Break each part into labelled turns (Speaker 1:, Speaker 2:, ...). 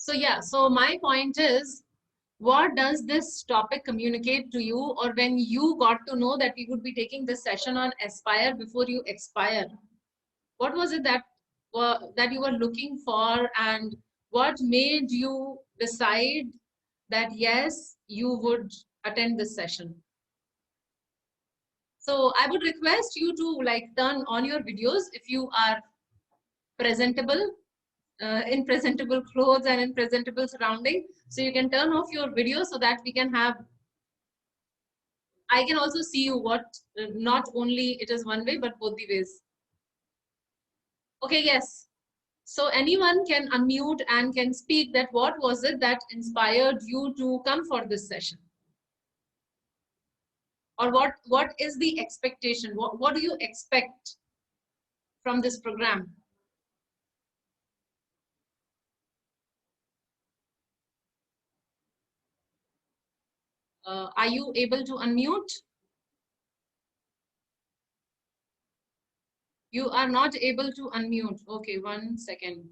Speaker 1: So yeah, so my point is, what does this topic communicate to you, or when you got to know that we would be taking this session on aspire before you expire? What was it that that you were looking for, and what made you decide that yes, you would attend this session? So I would request you to like turn on your videos if you are presentable, in presentable clothes and in presentable surrounding. So you can turn off your video so that we can have, I can also see you what, not only it is one way, but both the ways. Okay, yes. So anyone can unmute and can speak that what was it that inspired you to come for this session? Or what is the expectation? What do you expect from this program? Are you able to unmute? You are not able to unmute. Okay, 1 second.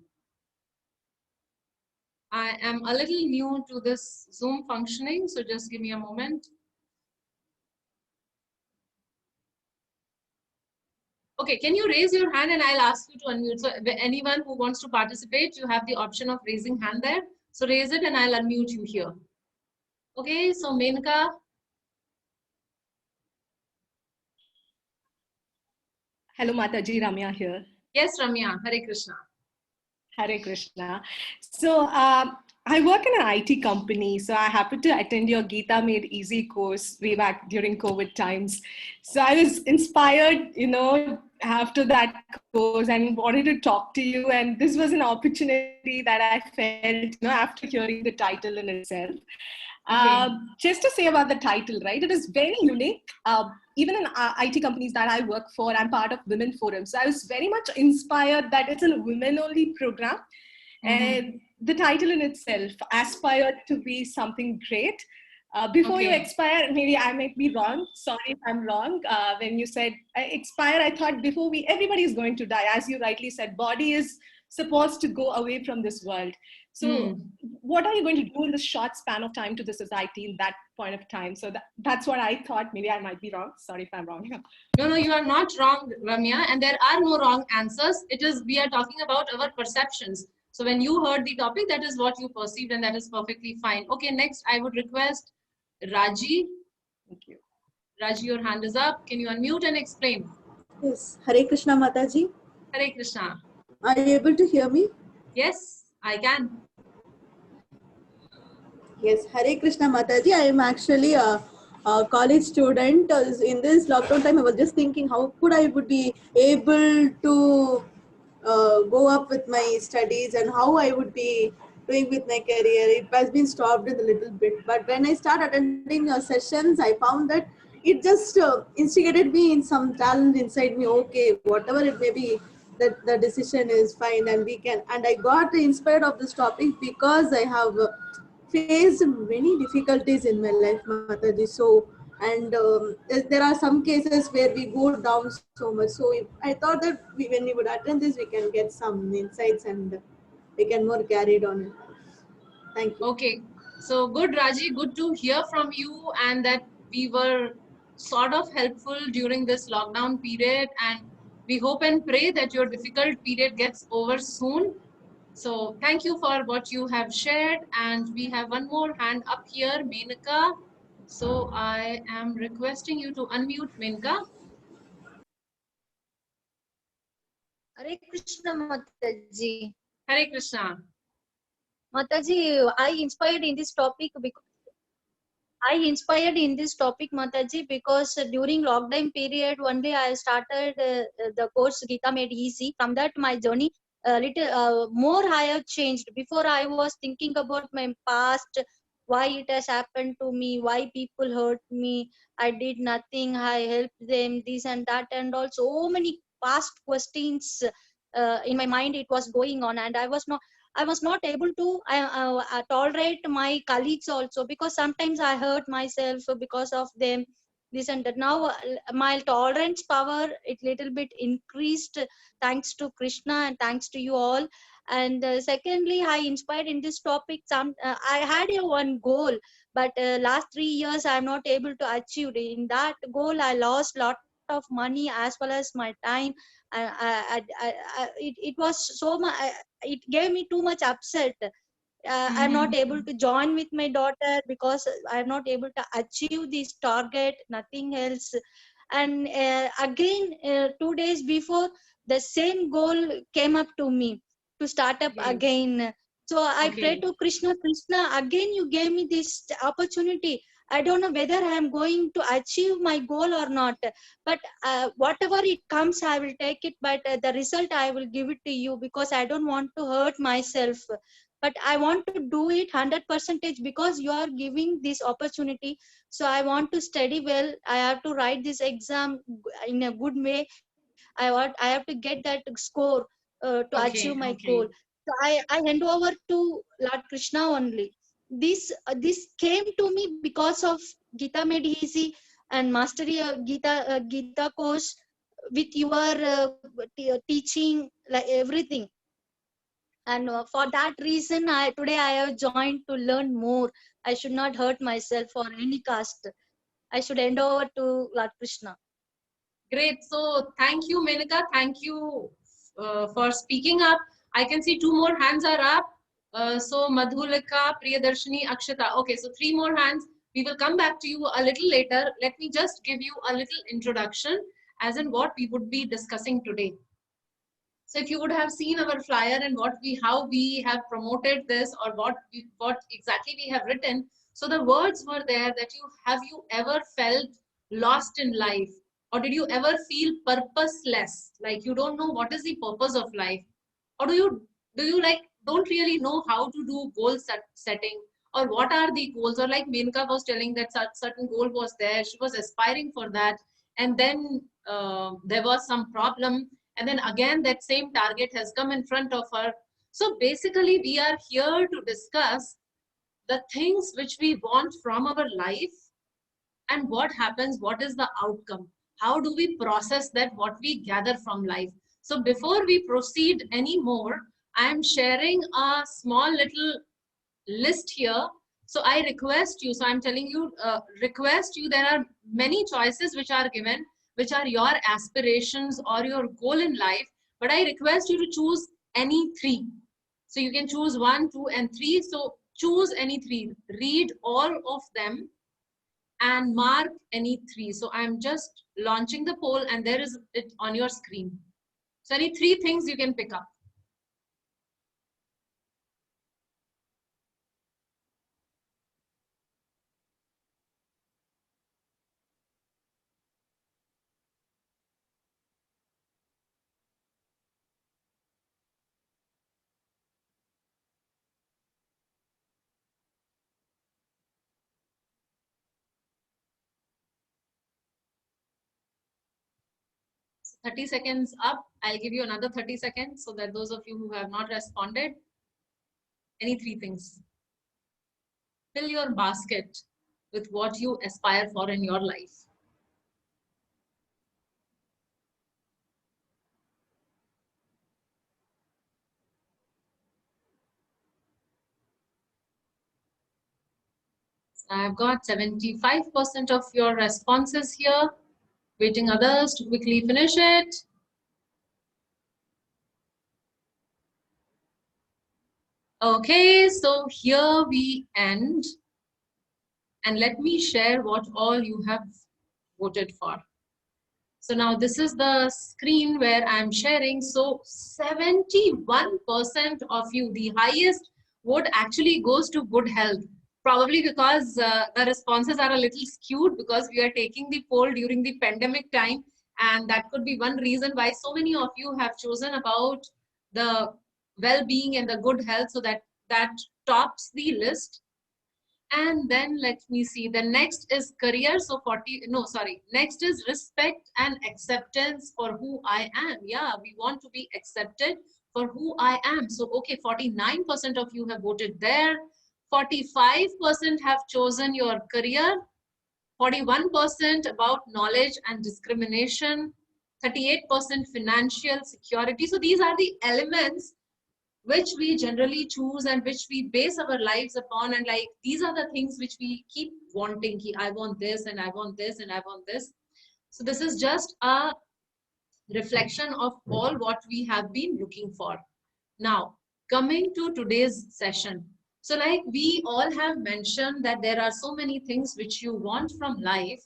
Speaker 1: I am a little new to this Zoom functioning, so just give me a moment. Okay, can you raise your hand and I'll ask you to unmute. So anyone who wants to participate, you have the option of raising hand there. So raise it and I'll unmute you here. Okay, so Menka.
Speaker 2: Hello, Mataji, Ramya here.
Speaker 1: Yes, Ramya, Hare Krishna.
Speaker 2: Hare Krishna. So I work in an IT company. So I happened to attend your Gita Made Easy course way back during COVID times. So I was inspired, after that course and wanted to talk to you. And this was an opportunity that I felt, after hearing the title in itself.
Speaker 1: Okay.
Speaker 2: Just to say about the title, right? It is very unique. Even in IT companies that I work for, I'm part of Women Forum. So I was very much inspired that it's a women-only program. And the title in itself aspired to be something great. Before you expire, maybe I might be wrong. Sorry if I'm wrong. When you said expire, I thought before everybody is going to die. As you rightly said, body is supposed to go away from this world. So what are you going to do in the short span of time to the society in that point of time? So that's what I thought. Maybe I might be wrong. Sorry if I'm wrong.
Speaker 1: No, you are not wrong, Ramya. And there are no wrong answers. It is, we are talking about our perceptions. So when you heard the topic, that is what you perceived, and that is perfectly fine. Okay, next I would request Raji.
Speaker 2: Thank you.
Speaker 1: Raji, your hand is up. Can you unmute and explain?
Speaker 3: Yes, Hare Krishna Mataji.
Speaker 1: Hare Krishna.
Speaker 3: Are you able to hear me?
Speaker 1: Yes, I can.
Speaker 3: Yes, Hare Krishna Mataji. I am actually a college student. In this lockdown time, I was just thinking how could I would be able to go up with my studies and how I would be doing with my career. It has been stopped in a little bit. But when I start attending sessions, I found that it just instigated me in some talent inside me. Okay, whatever it may be, that the decision is fine and we can. And I got inspired of this topic because I have faced many difficulties in my life, Mataji. So, and there are some cases where we go down so much. So I thought that when we would attend this, we can get some insights and we can more carried on. Thank you.
Speaker 1: Okay, so good, Raji. Good to hear from you, and that we were sort of helpful during this lockdown period. And we hope and pray that your difficult period gets over soon. So thank you for what you have shared. And we have one more hand up here, Menaka. So I am requesting you to unmute, Menaka.
Speaker 4: Hare Krishna Mataji.
Speaker 1: Hare Krishna.
Speaker 4: Mataji, I inspired in this topic Mataji, because during lockdown period, one day I started the course Gita Made Easy. From that, my journey little more I have changed. Before I was thinking about my past, why it has happened to me, why people hurt me, I did nothing, I helped them, this and that, and also so many past questions in my mind it was going on, and I was not able to tolerate my colleagues also, because sometimes I hurt myself because of them, this and that. Now my tolerance power it little bit increased, thanks to Krishna and thanks to you all. And secondly, I inspired in this topic. I had a one goal, but last 3 years I'm not able to achieve it. In that goal, I lost lot of money as well as my time. It was so much. It gave me too much upset. I'm not able to join with my daughter because I'm not able to achieve this target, nothing else. And again, 2 days before, the same goal came up to me to start up
Speaker 1: Okay.
Speaker 4: again. So I
Speaker 1: Okay.
Speaker 4: pray to Krishna, Krishna, again you gave me this opportunity. I don't know whether I am going to achieve my goal or not, but whatever it comes, I will take it. But the result, I will give it to you because I don't want to hurt myself. But I want to do it 100% because you are giving this opportunity. So I want to study well. I have to write this exam in a good way. I have to get that score to achieve
Speaker 1: Okay.
Speaker 4: my goal.
Speaker 1: Okay.
Speaker 4: So I hand over to Lord Krishna only. This came to me because of Gita Made Easy and Mastery Gita course with your teaching, like everything. And for that reason, today I have joined to learn more. I should not hurt myself for any caste. I should hand over to Lord Krishna.
Speaker 1: Great. So thank you, Menaka. Thank you for speaking up. I can see 2 more hands are up. So Madhulika, Priyadarshini, Akshata. Okay, so 3 more hands. We will come back to you a little later. Let me just give you a little introduction as in what we would be discussing today. So if you would have seen our flyer and how we have promoted this, or what exactly we have written. So the words were there that have you ever felt lost in life, or did you ever feel purposeless, like you don't know what is the purpose of life, or do you like don't really know how to do goal setting, or what are the goals, or like Menka was telling that certain goal was there, she was aspiring for that, and then there was some problem, and then again that same target has come in front of her. So basically we are here to discuss the things which we want from our life, and what happens, what is the outcome, how do we process that, what we gather from life. So before we proceed any more, I am sharing a small little list here. So I request you, so I'm telling you, request you, there are many choices which are given, which are your aspirations or your goal in life, but I request you to choose any 3. So you can choose 1, 2 and 3. So choose any 3, read all of them and mark any 3. So I'm just launching the poll and there is it on your screen. So any 3 things you can pick up. So 30 seconds up. I'll give you another 30 seconds so that those of you who have not responded, any 3 things. Fill your basket with what you aspire for in your life. I've got 75% of your responses here. Waiting others to quickly finish it. Okay, so here we end. And let me share what all you have voted for. So now this is the screen where I'm sharing. So 71% of you, the highest vote actually goes to good health. Probably because the responses are a little skewed because we are taking the poll during the pandemic time. And that could be one reason why so many of you have chosen about the well-being and the good health. So that tops the list. And then let me see, the next is career. So next is respect and acceptance for who I am. Yeah, we want to be accepted for who I am. So okay, 49% of you have voted there. 45% have chosen your career. 41% about knowledge and discrimination. 38% financial security. So these are the elements which we generally choose and which we base our lives upon. And like, these are the things which we keep wanting. I want this and I want this and I want this. So this is just a reflection of all what we have been looking for. Now, coming to today's session. So like we all have mentioned that there are so many things which you want from life.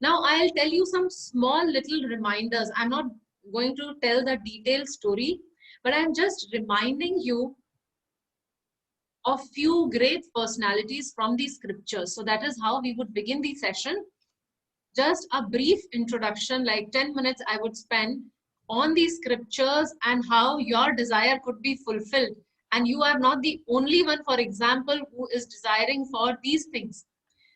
Speaker 1: Now I'll tell you some small little reminders. I'm not going to tell the detailed story, but I'm just reminding you of few great personalities from the scriptures. So that is how we would begin the session. Just a brief introduction, like 10 minutes I would spend on these scriptures and how your desire could be fulfilled. And you are not the only one, for example, who is desiring for these things.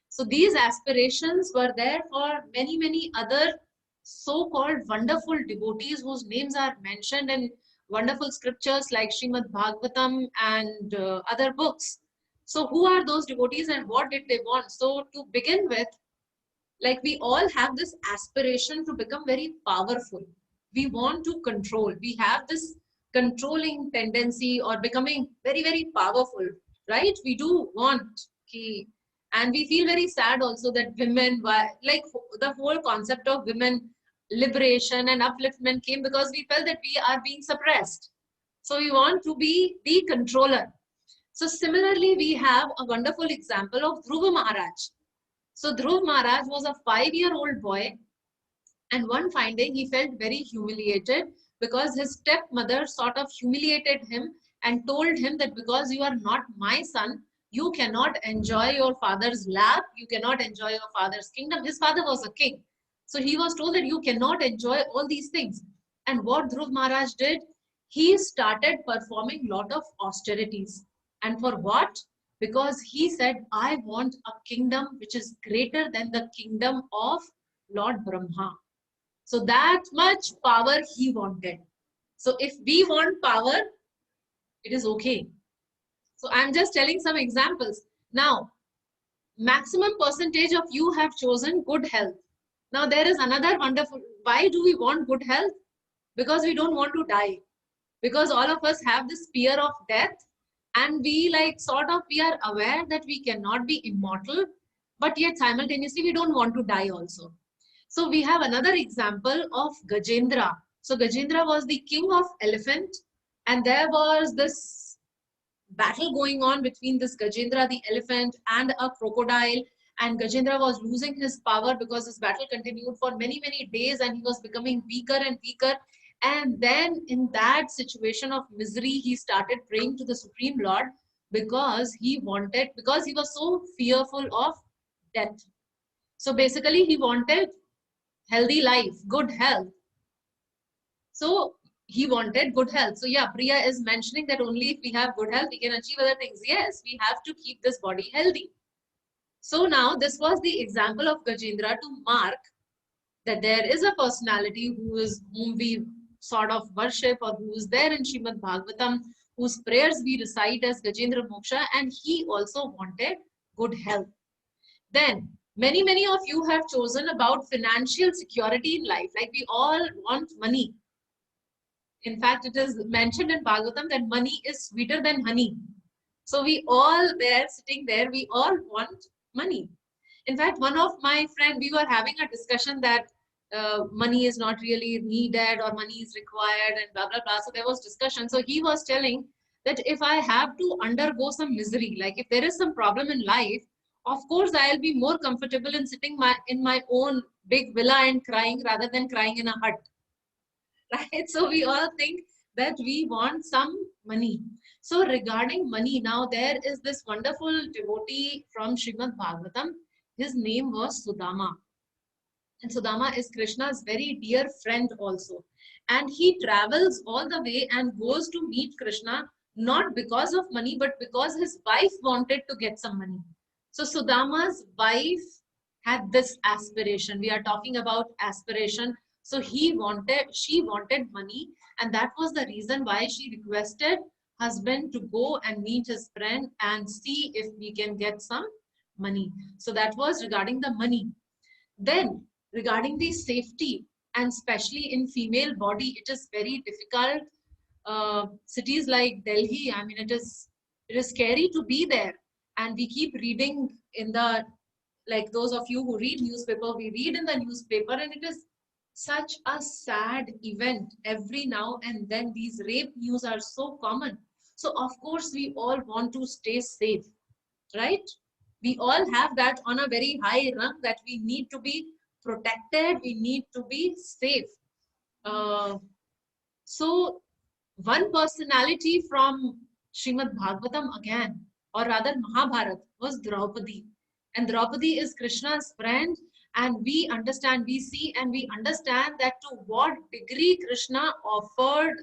Speaker 1: So these aspirations were there for many, many other so-called wonderful devotees whose names are mentioned in wonderful scriptures like Srimad Bhagavatam and other books. So who are those devotees and what did they want? So to begin with, like we all have this aspiration to become very powerful. We want to control. We have this controlling tendency or becoming very, very powerful, right? We do want ki, and we feel very sad also that women, like the whole concept of women liberation and upliftment came because we felt that we are being suppressed. So we want to be the controller. So similarly, we have a wonderful example of Dhruva Maharaj. So Dhruv Maharaj was a 5-year-old boy, and one fine day he felt very humiliated because his stepmother sort of humiliated him and told him that because you are not my son, you cannot enjoy your father's lap, you cannot enjoy your father's kingdom. His father was a king. So he was told that you cannot enjoy all these things. And what Dhruv Maharaj did, he started performing lot of austerities. And for what? Because he said, I want a kingdom which is greater than the kingdom of Lord Brahma. So that much power he wanted. So if we want power, it is okay. So I'm just telling some examples. Now, maximum percentage of you have chosen good health. Now there is another wonderful, why do we want good health? Because we don't want to die. Because all of us have this fear of death. And we we are aware that we cannot be immortal, but yet simultaneously we don't want to die also. So we have another example of Gajendra. So Gajendra was the king of elephant, and there was this battle going on between this Gajendra, the elephant, and a crocodile. And Gajendra was losing his power because this battle continued for many, many days and he was becoming weaker and weaker. And then in that situation of misery, he started praying to the Supreme Lord because he was so fearful of death. So basically he wanted healthy life, good health. So he wanted good health. So yeah, Priya is mentioning that only if we have good health, we can achieve other things. Yes, we have to keep this body healthy. So now this was the example of Gajendra to mark that there is a personality whom we sort of worship or who is there in Srimad Bhagavatam, whose prayers we recite as Gajendra Moksha, and he also wanted good health. Then many of you have chosen about financial security in life. Like we all want money. In fact, it is mentioned in Bhagavatam that money is sweeter than honey. So we all there sitting there, we all want money. In fact, one of my friends, we were having a discussion that money is not really needed or money is required and blah, blah, blah. So there was discussion. So he was telling that if I have to undergo some misery, like if there is some problem in life, of course, I'll be more comfortable in sitting in my own big villa and crying rather than crying in a hut. Right? So we all think that we want some money. So regarding money, now there is this wonderful devotee from Srimad Bhagavatam. His name was Sudama. And Sudama is Krishna's very dear friend also. And he travels all the way and goes to meet Krishna, not because of money, but because his wife wanted to get some money. So Sudama's wife had this aspiration. We are talking about aspiration. So she wanted money, and that was the reason why she requested husband to go and meet his friend and see if we can get some money. So that was regarding the money. Then regarding the safety, and especially in female body, it is very difficult cities like Delhi, I mean, it is scary to be there. And we keep reading in the, like those of you who read newspaper, we read in the newspaper, and it is such a sad event every now and then. These rape news are so common. So of course we all want to stay safe, right? We all have that on a very high rung, that we need to be protected, we need to be safe. So one personality from Srimad Bhagavatam again, or rather Mahabharata, was Draupadi. And Draupadi is Krishna's friend, and we understand, we see and we understand that to what degree Krishna offered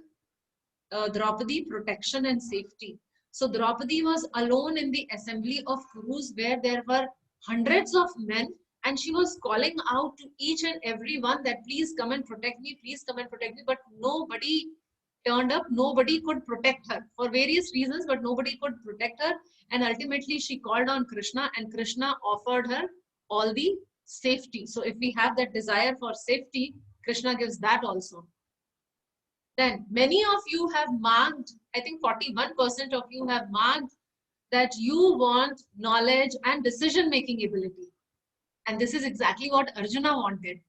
Speaker 1: Draupadi protection and safety. So Draupadi was alone in the assembly of Kurus where there were hundreds of men, and she was calling out to each and every one that please come and protect me, please come and protect me. But nobody turned up, nobody could protect her for various reasons, but nobody could protect her. And ultimately she called on Krishna, and Krishna offered her all the safety. So if we have that desire for safety, Krishna gives that also. Then many of you have marked, I think 41% of you have marked that you want knowledge and decision-making ability. And this is exactly what Arjuna wanted,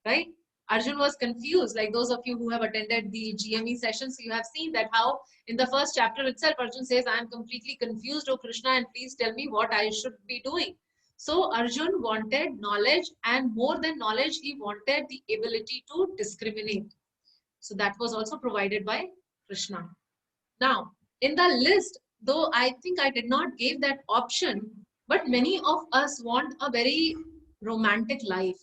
Speaker 1: right? Arjun was confused. Like those of you who have attended the GME sessions, you have seen that how in the first chapter itself, Arjun says, I am completely confused, O Krishna, and please tell me what I should be doing. So Arjun wanted knowledge, and more than knowledge, he wanted the ability to discriminate. So that was also provided by Krishna. Now, in the list, though I think I did not give that option, but many of us want a very romantic life,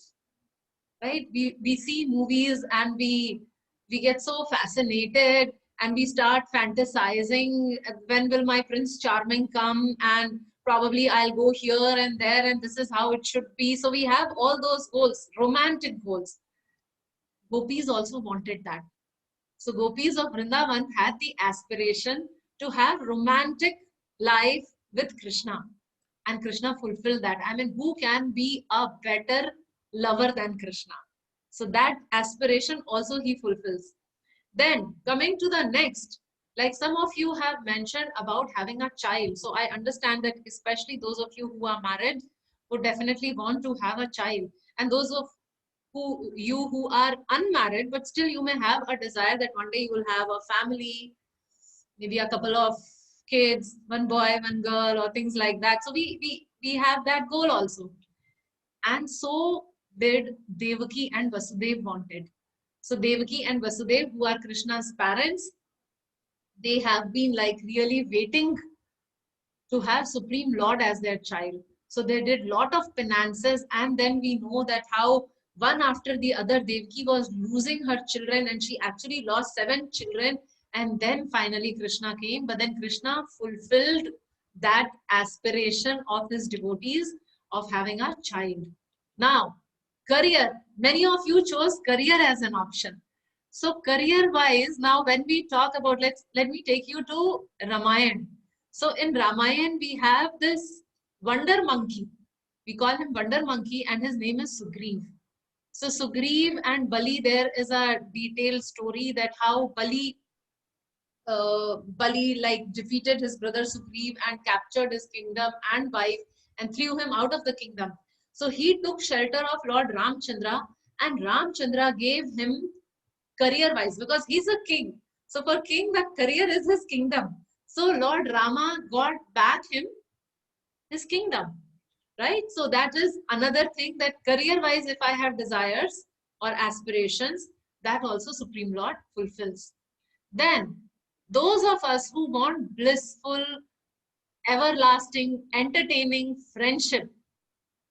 Speaker 1: right? We see movies and we get so fascinated, and we start fantasizing, when will my Prince Charming come, and probably I'll go here and there, and this is how it should be. So we have all those goals, romantic goals. Gopis also wanted that. So Gopis of Vrindavan had the aspiration to have romantic life with Krishna, and Krishna fulfilled that. I mean, who can be a better lover than Krishna? So that aspiration also he fulfills. Then coming to the next, like some of you have mentioned about having a child. So I understand that especially those of you who are married would definitely want to have a child, and those of who are unmarried, but still you may have a desire that one day you will have a family, maybe a couple of kids, one boy, one girl, or things like that. So we have that goal also. And so did Devaki and Vasudev wanted. So Devaki and Vasudev, who are Krishna's parents, they have been like really waiting to have Supreme Lord as their child. So they did lot of penances, and then we know that how one after the other Devaki was losing her children, and she actually lost 7 children, and then finally Krishna came. But then Krishna fulfilled that aspiration of his devotees of having a child. Now, career. Many of you chose career as an option. So career wise, now when we talk about, let me take you to Ramayana. So in Ramayana, we have this wonder monkey. We call him wonder monkey, and his name is Sugriv. So Sugriv and Bali, there is a detailed story that how Bali like defeated his brother Sugriv and captured his kingdom and wife and threw him out of the kingdom. So he took shelter of Lord Ramchandra, and Ramchandra gave him career wise, because he's a king. So for king, the career is his kingdom. So Lord Rama got back him his kingdom, right? So that is another thing, that career wise, if I have desires or aspirations, that also Supreme Lord fulfills. Then those of us who want blissful, everlasting, entertaining friendship.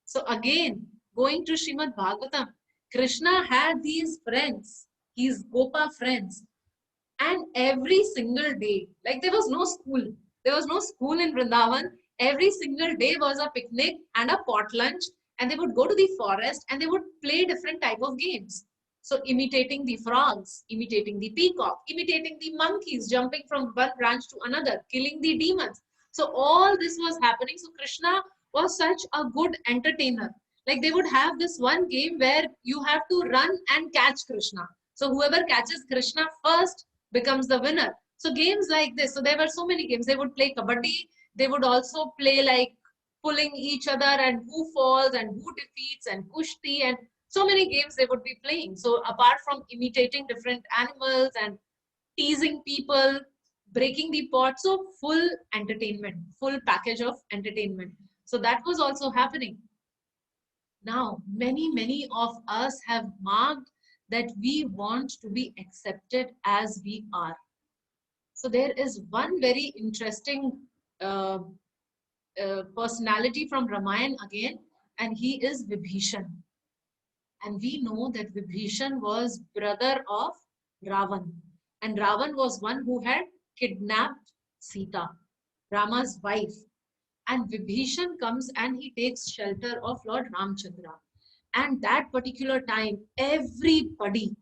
Speaker 1: So again, going to Srimad Bhagavatam, Krishna had these friends, his Gopa friends, and every single day, like there was no school. There was no school in Vrindavan. Every single day was a picnic and a pot lunch, and they would go to the forest and they would play different type of games. So imitating the frogs, imitating the peacock, imitating the monkeys, jumping from one branch to another, killing the demons. So all this was happening. So Krishna was such a good entertainer. Like they would have this one game where you have to run and catch Krishna. So whoever catches Krishna first becomes the winner. So games like this, so there were so many games. They would play kabaddi, they would also play like pulling each other and who falls and who defeats and kushti and so many games they would be playing. So apart from imitating different animals and teasing people, breaking the pot, so full entertainment, full package of entertainment. So that was also happening. Now, many of us have marked that we want to be accepted as we are. So there is one very interesting personality from Ramayana again, and he is Vibhishan. And we know that Vibhishan was brother of Ravan. And Ravan was one who had kidnapped Sita, Rama's wife. And Vibhishan comes and he takes shelter of Lord Ramchandra. And that particular time, everybody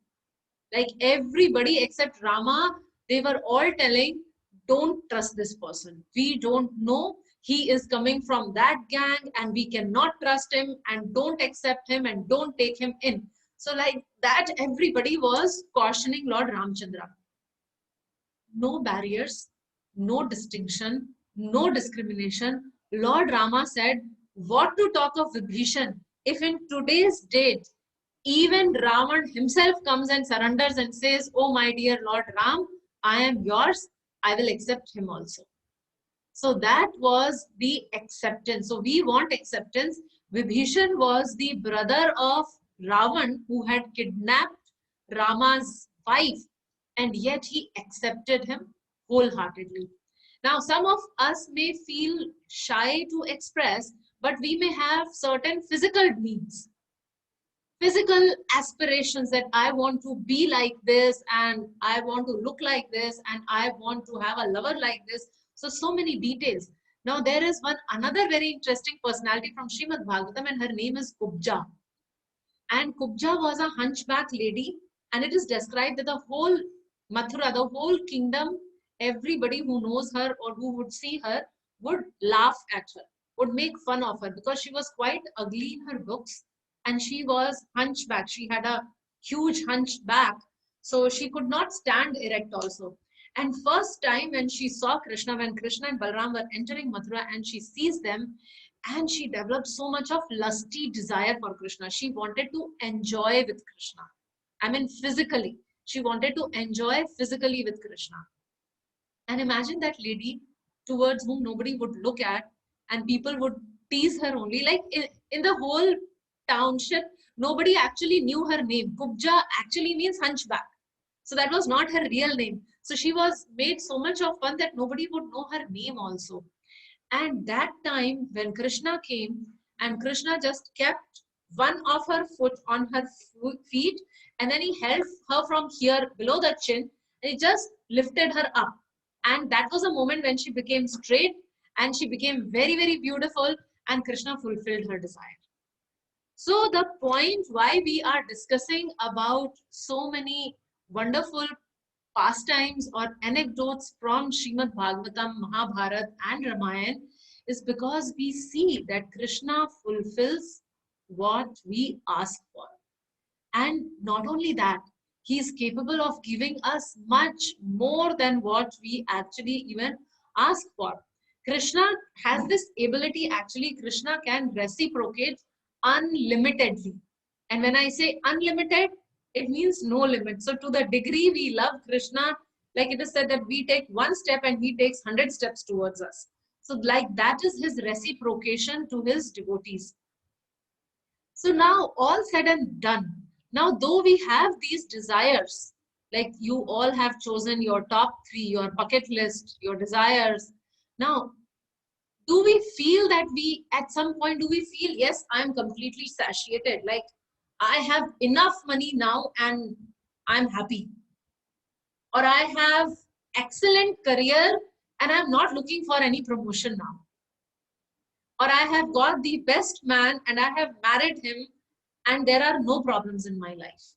Speaker 1: except Rama, they were all telling, don't trust this person. We don't know. He is coming from that gang and we cannot trust him and don't accept him and don't take him in. So like that, everybody was cautioning Lord Ramchandra. No barriers, no distinction, no discrimination. Lord Rama said, what to talk of Vibhishan? If in today's date, even Ravan himself comes and surrenders and says, oh my dear Lord Ram, I am yours, I will accept him also. So that was the acceptance. So we want acceptance. Vibhishan was the brother of Ravan who had kidnapped Rama's wife, and yet he accepted him wholeheartedly. Now, some of us may feel shy to express, but we may have certain physical needs, physical aspirations that I want to be like this and I want to look like this and I want to have a lover like this. So many details. Now there is another very interesting personality from Srimad Bhagavatam and her name is Kubja. And Kubja was a hunchback lady and it is described that the whole Mathura, the whole kingdom, everybody who knows her or who would see her would laugh at her, would make fun of her because she was quite ugly in her looks. And she was hunchback. She had a huge hunchback. So she could not stand erect also. And first time when she saw Krishna, when Krishna and Balram were entering Mathura and she sees them, and she developed so much of lusty desire for Krishna. She wanted to enjoy with Krishna. I mean, physically. She wanted to enjoy physically with Krishna. And imagine that lady towards whom nobody would look at and people would tease her only. Like in the whole township, nobody actually knew her name. Kubja actually means hunchback. So that was not her real name. So she was made so much of fun that nobody would know her name also. And that time when Krishna came and Krishna just kept one of her foot on her feet and then he held her from here below the chin and he just lifted her up. And that was a moment when she became straight and she became very, very beautiful and Krishna fulfilled her desire. So the point why we are discussing about so many wonderful pastimes or anecdotes from Srimad Bhagavatam, Mahabharata and Ramayana is because we see that Krishna fulfills what we ask for. And not only that, he is capable of giving us much more than what we actually even ask for. Krishna has this ability, actually, Krishna can reciprocate unlimitedly. And when I say unlimited, it means no limit. So to the degree we love Krishna, like it is said that we take one step and he takes 100 steps towards us. So like that is his reciprocation to his devotees. So now all said and done. Now though we have these desires, like you all have chosen your top 3, your bucket list, your desires. Now, do we feel that at some point, do we feel, yes, I'm completely satiated. Like I have enough money now and I'm happy. Or I have excellent career and I'm not looking for any promotion now. Or I have got the best man and I have married him and there are no problems in my life.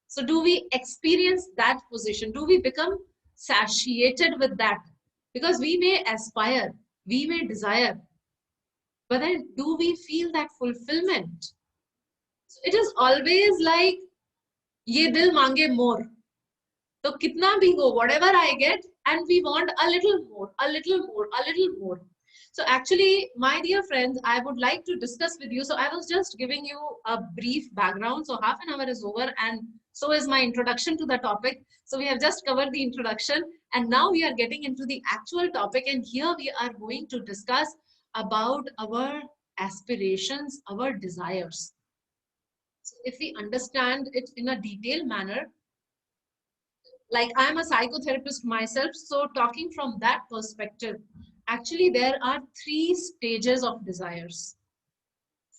Speaker 1: So do we experience that position? Do we become satiated with that? Because we may aspire, we may desire, but then do we feel that fulfillment? So it is always like, ye dil mange more. So kitna bhi ho, whatever I get, and we want a little more, a little more, a little more. So actually, my dear friends, I would like to discuss with you. So I was just giving you a brief background. So half an hour is over, and so is my introduction to the topic. So we have just covered the introduction, and now we are getting into the actual topic. And here we are going to discuss about our aspirations, our desires. So if we understand it in a detailed manner, like I'm a psychotherapist myself, so talking from that perspective, actually there are 3 stages of desires.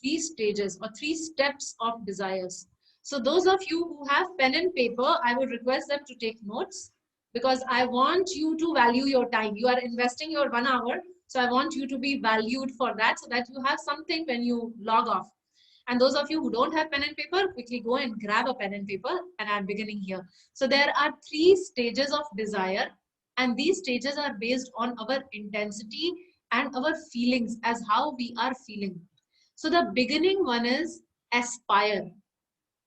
Speaker 1: 3 stages or 3 steps of desires. So those of you who have pen and paper, I would request them to take notes, because I want you to value your time. You are investing your 1 hour, so I want you to be valued for that, so that you have something when you log off. And those of you who don't have pen and paper, quickly go and grab a pen and paper, and I'm beginning here. So there are 3 stages of desire, and these stages are based on our intensity and our feelings, as how we are feeling. So the beginning one is aspire.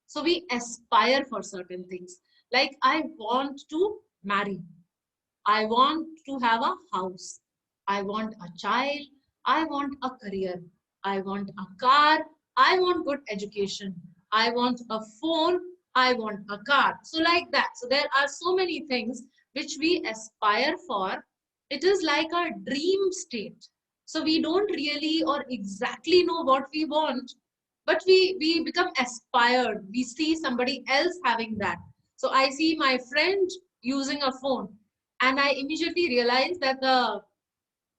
Speaker 1: So we aspire for certain things. Like I want to marry. I want to have a house. I want a child. I want a career. I want a car. I want good education. I want a phone. I want a car. So like that. So there are so many things which we aspire for. It is like a dream state. So we don't really or exactly know what we want, but we become aspired. We see somebody else having that. So I see my friend using a phone, and I immediately realize that the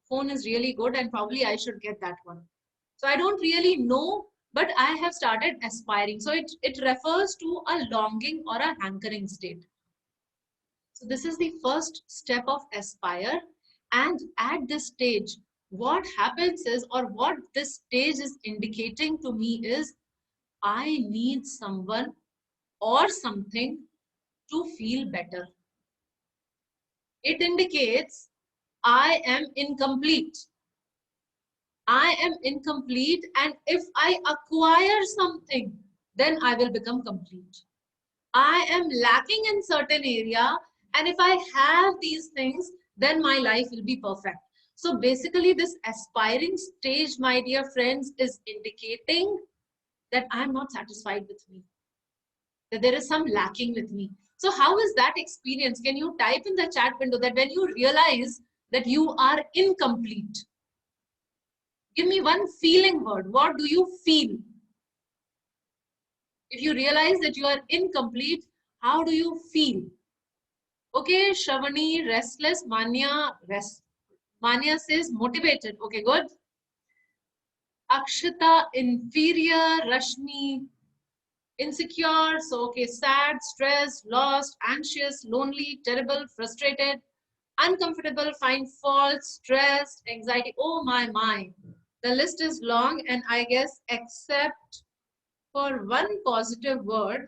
Speaker 1: phone is really good and probably I should get that one. So I don't really know, but I have started aspiring. So it refers to a longing or a hankering state. So this is the first step of aspire. And at this stage, what happens is, or what this stage is indicating to me is, I need someone or something to feel better. It indicates I am incomplete. I am incomplete, and if I acquire something, then I will become complete. I am lacking in certain area, and if I have these things, then my life will be perfect. So basically this aspiring stage, my dear friends, is indicating that I'm not satisfied with me, that there is some lacking with me. So how is that experience? Can you type in the chat window that when you realize that you are incomplete? Give me one feeling word. What do you feel? If you realize that you are incomplete, how do you feel? Okay, Shravani, restless. Manya, rest. Manya says motivated. Okay, good. Akshita, inferior. Rashmi, insecure. So, okay, sad, stressed, lost, anxious, lonely, terrible, frustrated, uncomfortable, find fault, stressed, anxiety. Oh my. The list is long, and I guess except for one positive word,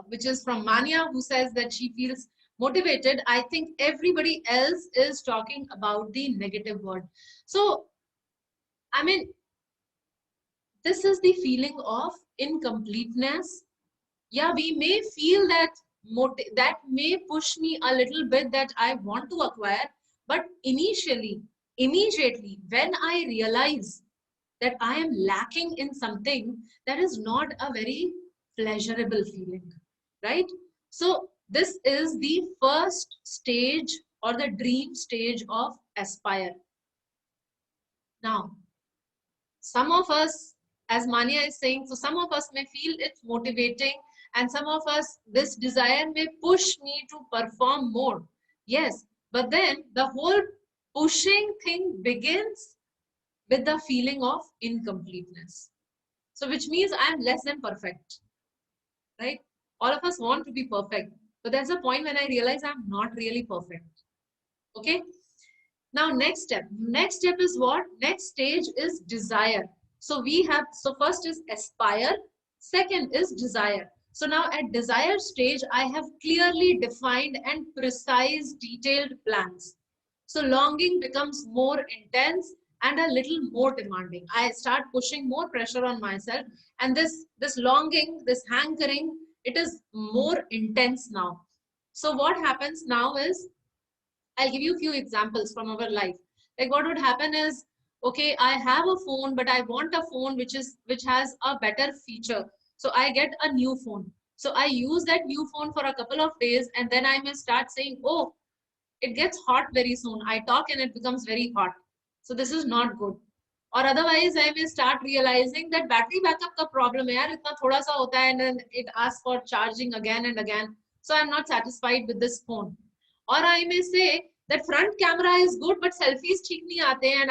Speaker 1: which is from Manya, who says that she feels motivated, I think everybody else is talking about the negative word. So, I mean, this is the feeling of incompleteness. Yeah, we may feel that that may push me a little bit, that I want to acquire, but immediately, when I realize that I am lacking in something, that is not a very pleasurable feeling, right? So this is the first stage or the dream stage of aspire. Now, some of us, as Manya is saying, so some of us may feel it motivating, and some of us, this desire may push me to perform more. Yes, but then the whole pushing thing begins with the feeling of incompleteness. So which means I'm less than perfect, right? All of us want to be perfect, but there's a point when I realize I'm not really perfect. Okay. Now next step is what? Next stage is desire. So we have, so first is aspire, second is desire. So now at desire stage, I have clearly defined and precise detailed plans. So longing becomes more intense and a little more demanding. I start pushing more pressure on myself, and this longing, this hankering It is more intense now. So what happens now is, I'll give you a few examples from our life. Like what would happen is, okay, I have a phone, but I want a phone which has a better feature. So I get a new phone. So I use that new phone for a couple of days, and then I may start saying, oh, it gets hot very soon. I talk and it becomes very hot. So this is not good. Or otherwise, I may start realizing that battery backup का problem है यार, इतना थोड़ा सा होता है, and then it asks for charging again and again. So I'm not satisfied with this phone. Or I may say that front camera is good, but selfies ठीक नहीं आते हैं, and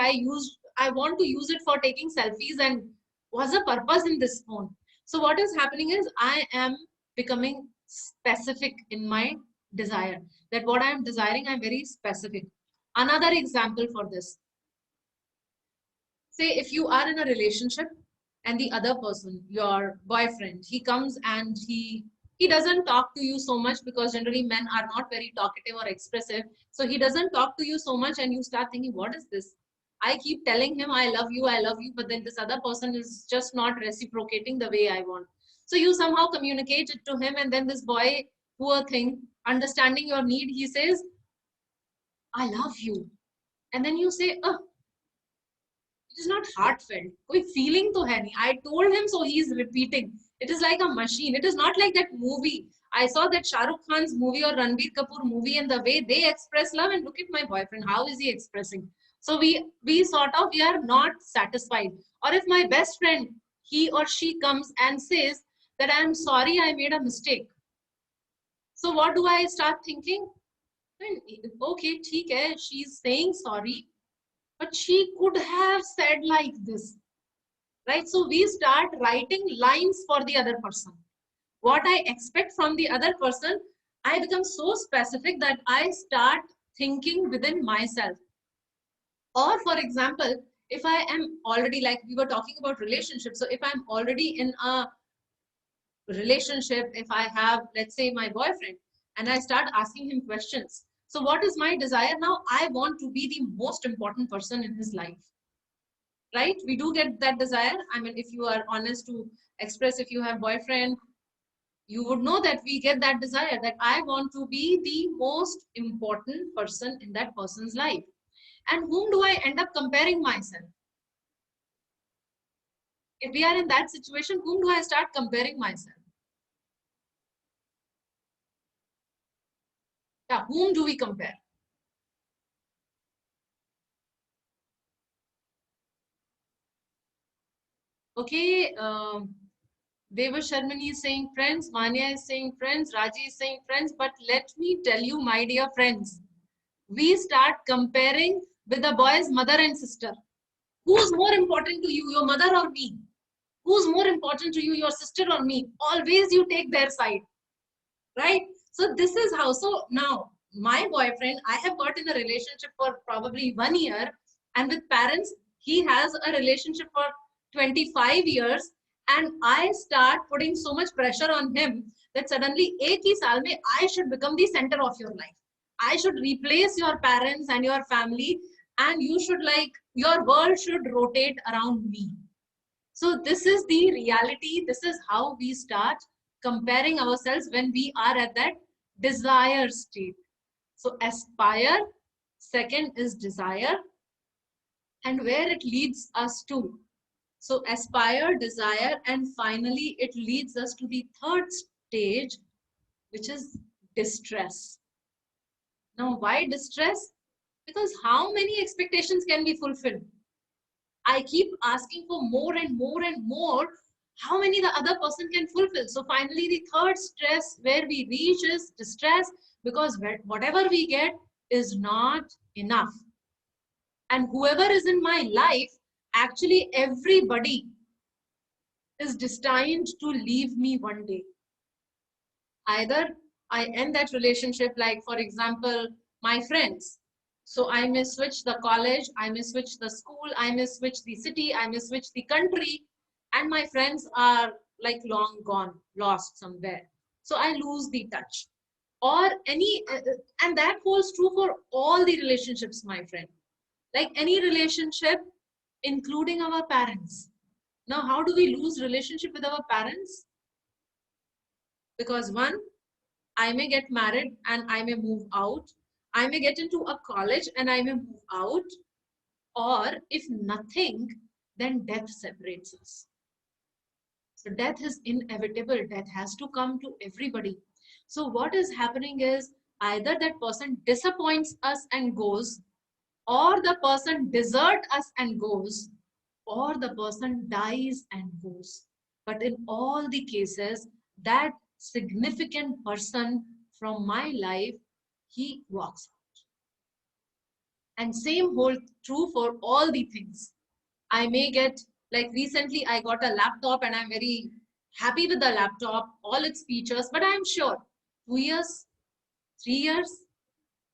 Speaker 1: I want to use it for taking selfies, and what's the purpose in this phone? So what is happening is I am becoming specific in my desire. That what I am desiring, I'm very specific. Another example for this. Say if you are in a relationship and the other person, your boyfriend, he comes and he doesn't talk to you so much, because generally men are not very talkative or expressive. So he doesn't talk to you so much, and you start thinking, what is this? I keep telling him, I love you, but then this other person is just not reciprocating the way I want. So you somehow communicate it to him, and then this boy, poor thing, understanding your need, he says, I love you. And then you say, oh, it is not heartfelt. Koi feeling to hai nahi. I told him, so he is repeating. It is like a machine. It is not like that movie. I saw that Shah Rukh Khan's movie or Ranbir Kapoor movie, and the way they express love, and look at my boyfriend, how is he expressing? So we are not satisfied. Or if my best friend, he or she comes and says that I am sorry, I made a mistake. So what do I start thinking? Okay, theek hai, she's saying sorry, but she could have said like this, right? So we start writing lines for the other person. What I expect from the other person, I become so specific that I start thinking within myself. Or for example, if I am already, like we were talking about relationships, so if I'm already in a relationship, if I have, let's say, my boyfriend, and I start asking him questions, so what is my desire now? I want to be the most important person in his life, right? We do get that desire. I mean, if you are honest to express, if you have boyfriend, you would know that we get that desire, that I want to be the most important person in that person's life. And whom do I end up comparing myself? If we are in that situation, whom do I start comparing myself? Yeah, whom do we compare? Okay, Deva Sharmani is saying friends, Manya is saying friends, Raji is saying friends, but let me tell you, my dear friends, we start comparing with the boy's mother and sister. Who's more important to you, your mother or me? Who's more important to you, your sister or me? Always you take their side, right? So this is how. So now my boyfriend, I have got in a relationship for probably 1 year, and with parents, he has a relationship for 25 years, and I start putting so much pressure on him that suddenly ek hi saal mein I should become the center of your life. I should replace your parents and your family, and you should, like, your world should rotate around me. So this is the reality. This is how we start comparing ourselves when we are at that desire state. So aspire, second is desire, and where it leads us to. So aspire, desire, and finally it leads us to the third stage, which is distress. Now, why distress? Because how many expectations can be fulfilled? I keep asking for more and more and more. How many the other person can fulfill? So finally, the third stress where we reach is distress, because whatever we get is not enough. And whoever is in my life, actually everybody is destined to leave me one day. Either I end that relationship, like for example, my friends. So I may switch the college, I may switch the school, I may switch the city, I may switch the country, and my friends are like long gone, lost somewhere. So I lose the touch. Or and that holds true for all the relationships, my friend. Like any relationship, including our parents. Now, how do we lose relationship with our parents? Because one, I may get married and I may move out. I may get into a college and I may move out. Or if nothing, then death separates us. So death is inevitable. Death has to come to everybody. So what is happening is either that person disappoints us and goes, or the person deserts us and goes, or the person dies and goes. But in all the cases, that significant person from my life, he walks out. And same hold true for all the things. I may get, like recently I got a laptop and I'm very happy with the laptop, all its features, but I'm sure 2 years, 3 years,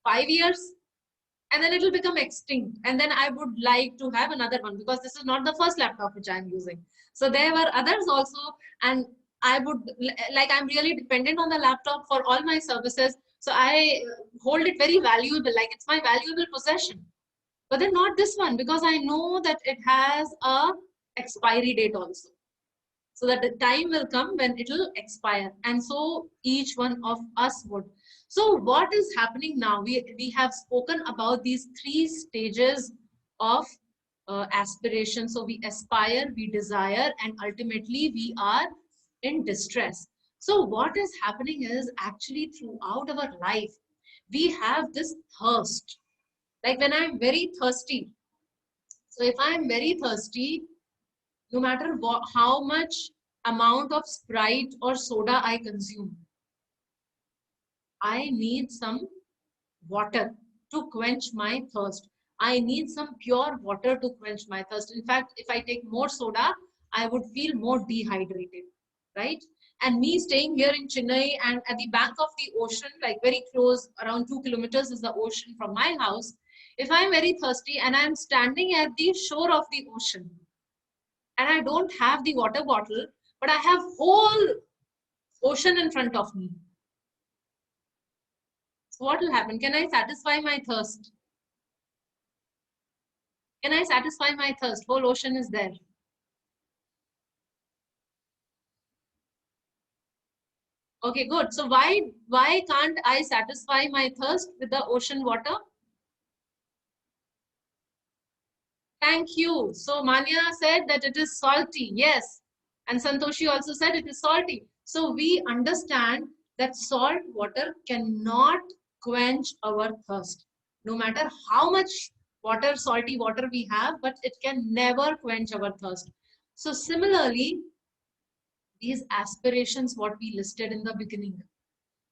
Speaker 1: 5 years, and then it will become extinct. And then I would like to have another one because this is not the first laptop which I'm using. So there were others also, and I would, like, I'm really dependent on the laptop for all my services. So I hold it very valuable, like it's my valuable possession. But then not this one, because I know that it has a expiry date also. So that the time will come when it will expire. And so each one of us would. So what is happening now? We have spoken about these 3 stages of aspiration. So we aspire, we desire, and ultimately we are in distress. So what is happening is actually throughout our life, we have this thirst. Like when I'm very thirsty. So if I'm very thirsty, no matter what, how much amount of Sprite or soda I consume, I need some water to quench my thirst. I need some pure water to quench my thirst. In fact, if I take more soda, I would feel more dehydrated, right? And me staying here in Chennai and at the bank of the ocean, like very close, around 2 kilometers is the ocean from my house. If I'm very thirsty and I'm standing at the shore of the ocean and I don't have the water bottle, but I have whole ocean in front of me. So what will happen? Can I satisfy my thirst? Can I satisfy my thirst? Whole ocean is there. Okay, good. So why can't I satisfy my thirst with the ocean water? Thank you. So Manya said that it is salty. Yes. And Santoshi also said it is salty. So we understand that salt water cannot quench our thirst. No matter how much water, salty water we have, but it can never quench our thirst. So similarly, these aspirations, what we listed in the beginning,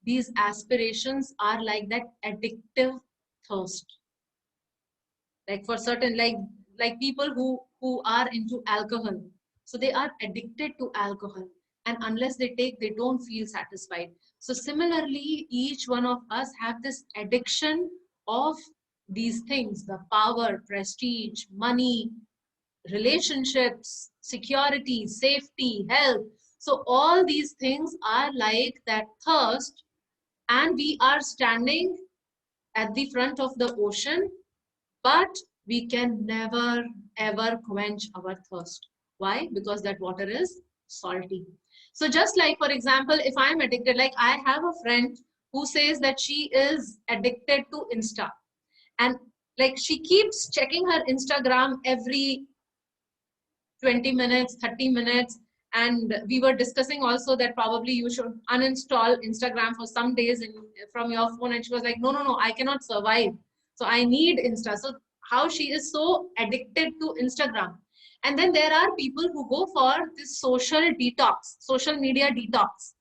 Speaker 1: these aspirations are like that addictive thirst. Like for certain, like people who are into alcohol, so they are addicted to alcohol, and unless they take, they don't feel satisfied. So similarly, each one of us have this addiction of these things: the power, prestige, money, relationships, security, safety, health. So all these things are like that thirst, and we are standing at the front of the ocean, but we can never ever quench our thirst. Why? Because that water is salty. So just like, for example, if I'm addicted, like I have a friend who says that she is addicted to Insta, and like she keeps checking her Instagram every 20 minutes, 30 minutes. And we were discussing also that probably you should uninstall Instagram for some days from your phone. And she was like, no, I cannot survive. So I need Insta. So how she is so addicted to Instagram. And then there are people who go for this social detox, social media detox.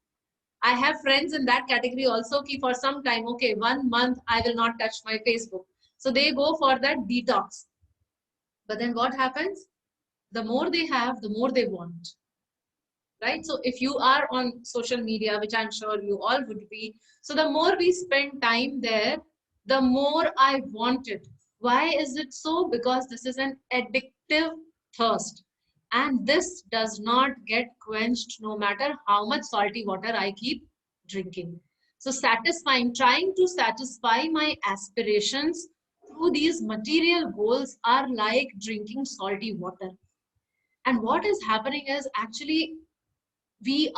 Speaker 1: I have friends in that category also, ki for some time, okay, 1 month I will not touch my Facebook. So they go for that detox. But then what happens? The more they have, the more they want. Right? So if you are on social media, which I'm sure you all would be, so the more we spend time there, the more I want it. Why is it so? Because this is an addictive thirst. And this does not get quenched no matter how much salty water I keep drinking. So satisfying, trying to satisfy my aspirations through these material goals are like drinking salty water. And what is happening is actually We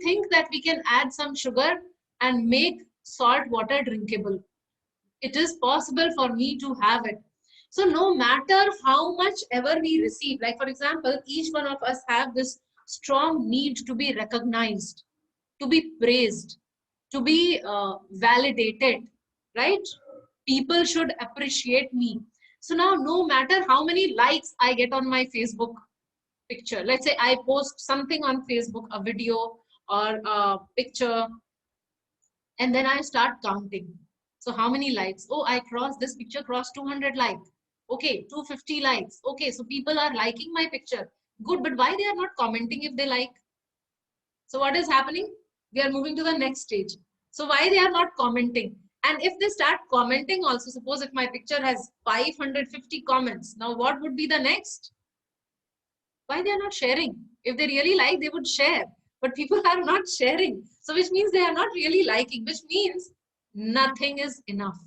Speaker 1: think that we can add some sugar and make salt water drinkable. It is possible for me to have it. So no matter how much ever we receive, like for example, each one of us have this strong need to be recognized, to be praised, to be validated, right? People should appreciate me. So now no matter how many likes I get on my Facebook picture, let's say I post something on Facebook, a video or a picture, and then I start counting. So how many likes? Oh, I crossed, this picture crossed 200 likes. Okay, 250 likes. Okay, so people are liking my picture. Good, but why they are not commenting if they like? So what is happening? We are moving to the next stage. So why they are not commenting? And if they start commenting also, suppose if my picture has 550 comments, now what would be the next? Why they are not sharing? If they really like, they would share. But people are not sharing. So which means they are not really liking, which means nothing is enough.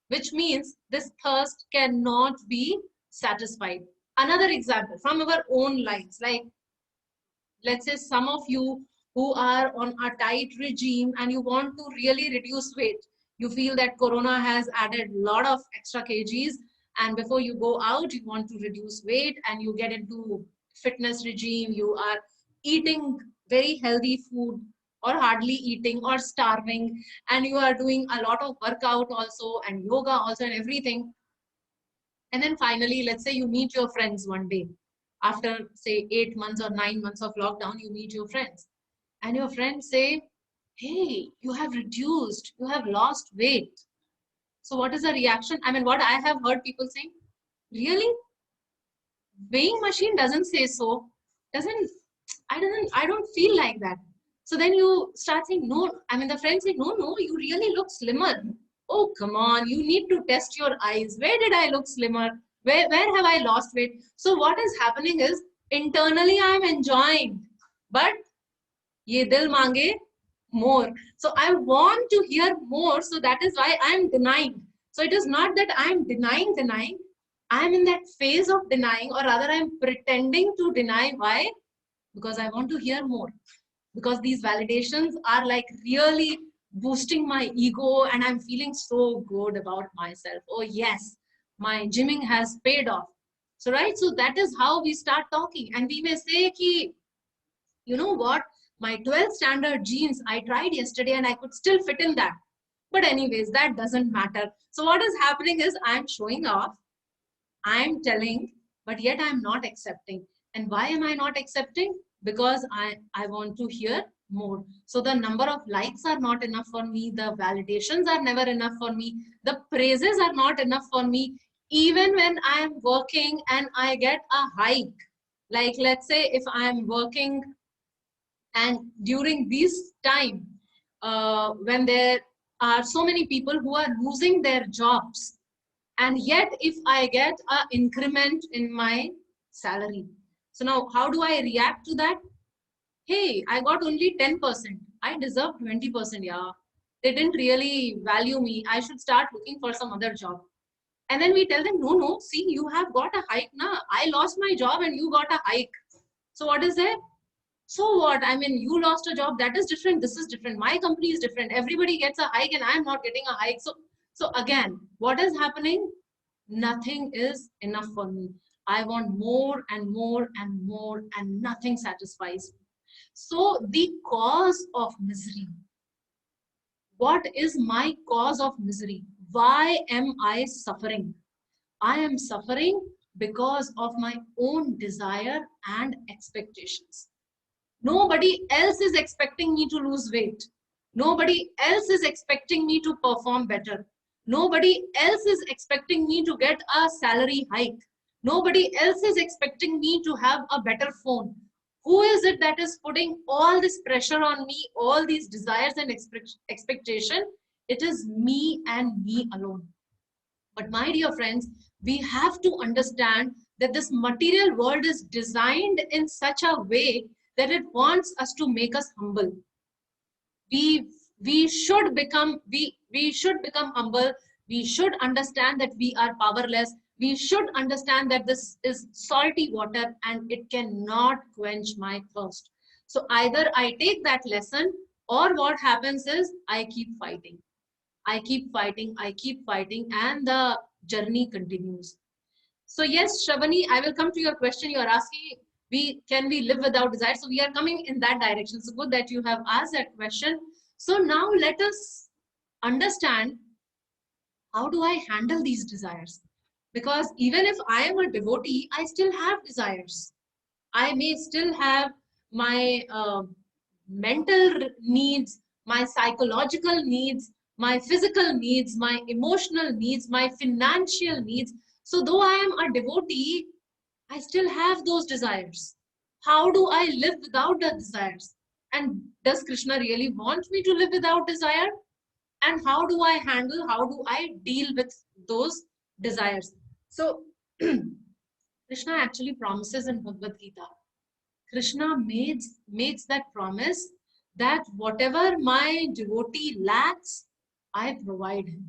Speaker 1: Which means this thirst cannot be satisfied. Another example from our own lives, like let's say some of you who are on a tight regime and you want to really reduce weight. You feel that Corona has added a lot of extra kgs, and before you go out, you want to reduce weight and you get into fitness regime. You are eating very healthy food or hardly eating or starving, and you are doing a lot of workout also and yoga also and everything. And then finally, let's say you meet your friends one day after say 8 months or 9 months of lockdown. You meet your friends and your friends say, hey, you have reduced, you have lost weight. So what is the reaction? I mean, what I have heard people saying, really? Weighing machine doesn't say so. I don't feel like that. So then you start saying, no, I mean, the friends say, no, you really look slimmer. Oh, come on, you need to test your eyes. Where did I look slimmer? Where have I lost weight? So what is happening is, internally I'm enjoying, but ye dil mange more. So I want to hear more. So that is why I'm denying. So it is not that I'm denying. I'm in that phase of denying, or rather I'm pretending to deny. Why? Because I want to hear more. Because these validations are like really boosting my ego and I'm feeling so good about myself. Oh yes, my gymming has paid off. So right, so that is how we start talking. And we may say ki, you know what, my 12th standard jeans I tried yesterday and I could still fit in that. But anyways, that doesn't matter. So what is happening is I'm showing off, I'm telling, but yet I'm not accepting. And why am I not accepting? Because I want to hear more. So the number of likes are not enough for me. The validations are never enough for me. The praises are not enough for me. Even when I'm working and I get a hike, like let's say if I'm working and during this time, when there are so many people who are losing their jobs, and yet if I get an increment in my salary, so now how do I react to that? Hey, I got only 10%, I deserve 20%. Yeah, they didn't really value me, I should start looking for some other job. And then we tell them, no, see, you have got a hike now. I lost my job and you got a hike. So what is there? So what? I mean, you lost a job, that is different, this is different, my company is different, everybody gets a hike and I'm not getting a hike. So again, what is happening? Nothing is enough for me. I want more and more and more, and nothing satisfies me. So the cause of misery. What is my cause of misery? Why am I suffering? I am suffering because of my own desire and expectations. Nobody else is expecting me to lose weight. Nobody else is expecting me to perform better. Nobody else is expecting me to get a salary hike. Nobody else is expecting me to have a better phone. Who is it that is putting all this pressure on me, all these desires and expectation? It is me and me alone. But my dear friends, we have to understand that this material world is designed in such a way that it wants us to make us humble. We should become humble. We should understand that we are powerless. We should understand that this is salty water and it cannot quench my thirst. So either I take that lesson, or what happens is I keep fighting. I keep fighting, I keep fighting, and the journey continues. So yes, Shravani, I will come to your question. You are asking, can we live without desire? So we are coming in that direction. So good that you have asked that question. So now let us understand, how do I handle these desires? Because even if I am a devotee, I still have desires. I may still have my mental needs, my psychological needs, my physical needs, my emotional needs, my financial needs. So though I am a devotee, I still have those desires. How do I live without the desires? And does Krishna really want me to live without desire? And how do I handle, how do I deal with those desires? So Krishna actually promises in Bhagavad Gita. Krishna makes that promise that whatever my devotee lacks, I provide him.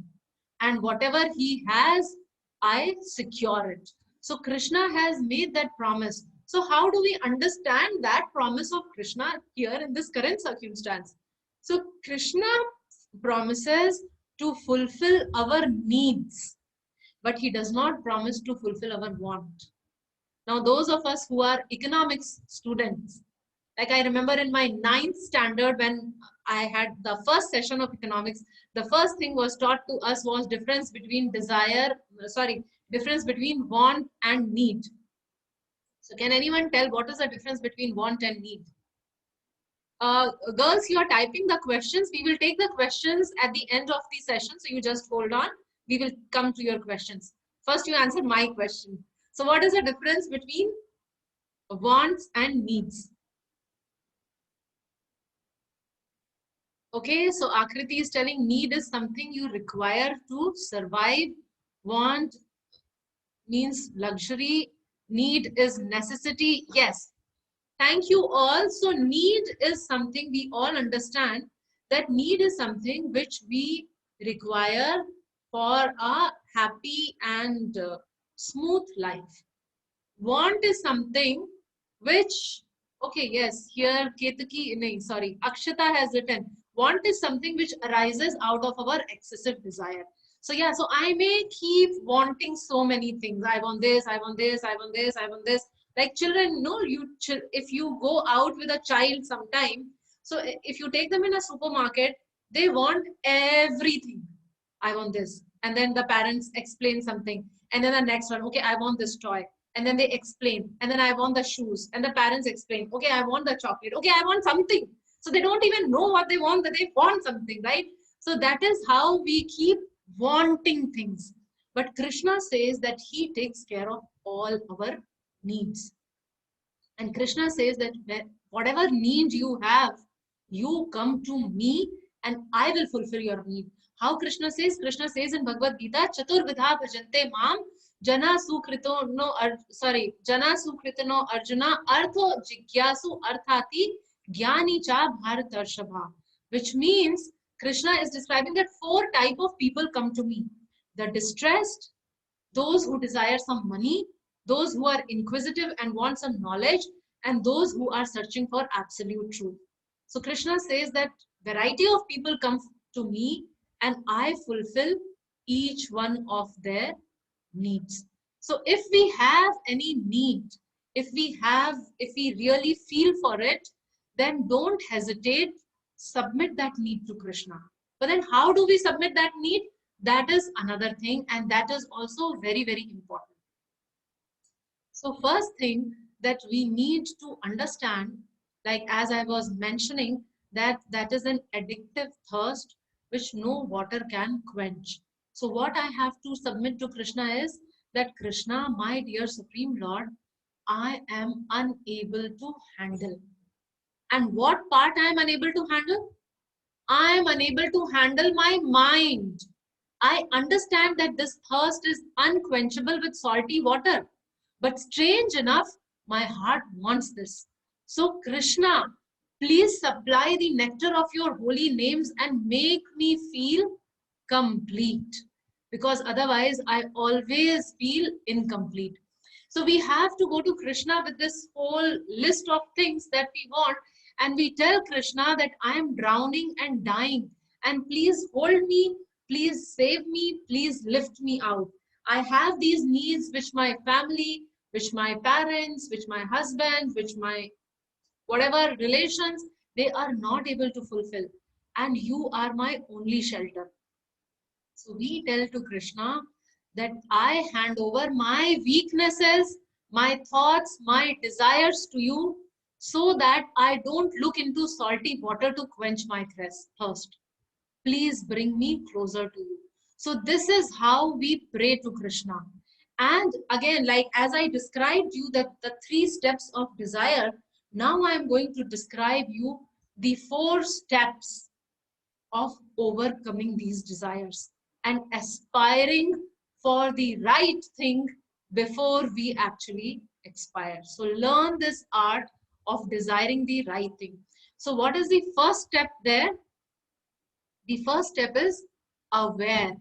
Speaker 1: And whatever he has, I secure it. So Krishna has made that promise. So how do we understand that promise of Krishna here in this current circumstance? So Krishna promises to fulfill our needs, but he does not promise to fulfill our want. Now, those of us who are economics students, like I remember in my 9th standard when I had the first session of economics, the first thing was taught to us was difference between difference between want and need. So can anyone tell what is the difference between want and need? Girls, you are typing the questions. We will take the questions at the end of the session. So you just hold on. We will come to your questions. First, you answer my question. So what is the difference between wants and needs? Okay, so Akriti is telling need is something you require to survive. Want means luxury. Need is necessity. Yes. Thank you all. So need is something we all understand, that need is something which we require for a happy and smooth life. Want is something which, okay, yes, here Ketaki, sorry, Akshata has written, want is something which arises out of our excessive desire. So yeah, so I may keep wanting so many things. I want this, I want this, I want this, I want this. Like children, no, if you go out with a child sometime, so if you take them in a supermarket, they want everything. I want this. And then the parents explain something. And then the next one, okay, I want this toy. And then they explain. And then I want the shoes. And the parents explain, okay, I want the chocolate. Okay, I want something. So they don't even know what they want, that they want something, right? So that is how we keep wanting things. But Krishna says that he takes care of all our needs. And Krishna says that whatever need you have, you come to me and I will fulfill your need. How Krishna says? Krishna says in Bhagavad Gita, Chatur Vidha Bhajante Mam, Jana Sukritano Arjuna, Artho Jigyasu Arthati, Jnani Cha Bharatarshabha. Which means Krishna is describing that 4 types of people come to me. The distressed, those who desire some money, those who are inquisitive and want some knowledge, and those who are searching for absolute truth. So Krishna says that variety of people come to me and I fulfill each one of their needs. So if we have any need, if we really feel for it, then don't hesitate, submit that need to Krishna. But then how do we submit that need? That is another thing, and that is also very, very important. So first thing that we need to understand, like as I was mentioning, that is an addictive thirst which no water can quench. So what I have to submit to Krishna is that Krishna, my dear Supreme Lord, I am unable to handle. And what part I am unable to handle? I am unable to handle my mind. I understand that this thirst is unquenchable with salty water. But strange enough, my heart wants this. So Krishna, please supply the nectar of your holy names and make me feel complete. Because otherwise, I always feel incomplete. So we have to go to Krishna with this whole list of things that we want. and we tell Krishna that I am drowning and dying, and please hold me, please save me, please lift me out. I have these needs which my family, which my parents, which my husband, which my whatever relations, they are not able to fulfill. And you are my only shelter. So we tell to Krishna that I hand over my weaknesses, my thoughts, my desires to you, so that I don't look into salty water to quench my thirst. Please bring me closer to you. So this is how we pray to Krishna. And again, like as I described you that the 3 steps of desire, now I am going to describe you the 4 steps of overcoming these desires and aspiring for the right thing before we actually expire. So learn this art of desiring the right thing. So what is the first step there? The first step is aware,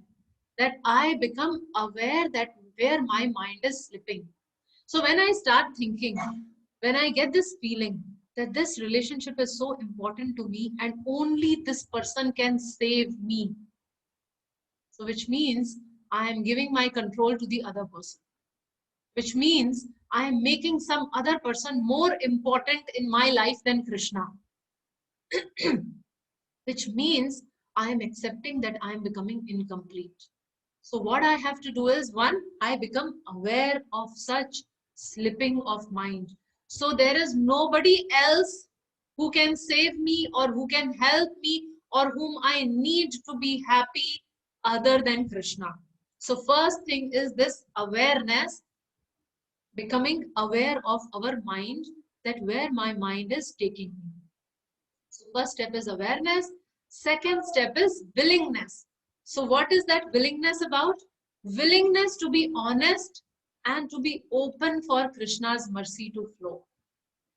Speaker 1: that I become aware that where my mind is slipping. So when I start thinking, when I get this feeling that this relationship is so important to me and only this person can save me, so which means I am giving my control to the other person, which means I am making some other person more important in my life than Krishna, which means I am accepting that I am becoming incomplete. So what I have to do is, 1, I become aware of such slipping of mind. So there is nobody else who can save me or who can help me or whom I need to be happy other than Krishna. So first thing is this awareness, becoming aware of our mind, that where my mind is taking me. So first step is awareness. Second step is willingness. So what is that willingness about? Willingness to be honest and to be open for Krishna's mercy to flow.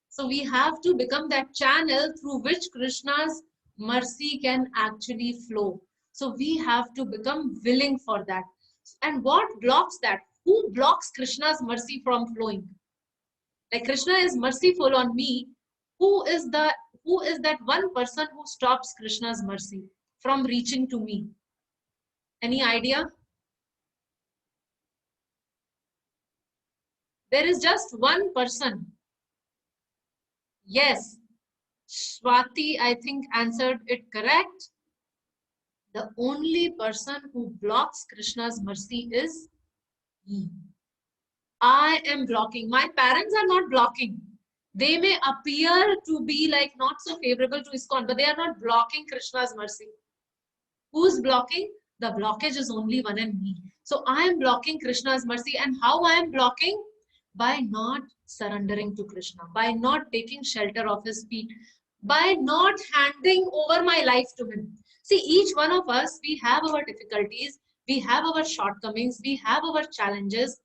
Speaker 1: So we have to become that channel through which Krishna's mercy can actually flow. So we have to become willing for that. And what blocks that? Who blocks Krishna's mercy from flowing? Like Krishna is merciful on me. Who is that one person who stops Krishna's mercy from reaching to me? Any idea? There is just one person. Yes, Swati, I think, answered it correct. The only person who blocks Krishna's mercy is me. I am blocking. My parents are not blocking. They may appear to be like not so favorable to ISKCON, but they are not blocking Krishna's mercy. Who's blocking? The blockage is only one and me. So I am blocking Krishna's mercy. And how I am blocking? By not surrendering to Krishna, by not taking shelter of his feet, by not handing over my life to him. See, each one of us, we have our difficulties, we have our shortcomings, we have our challenges,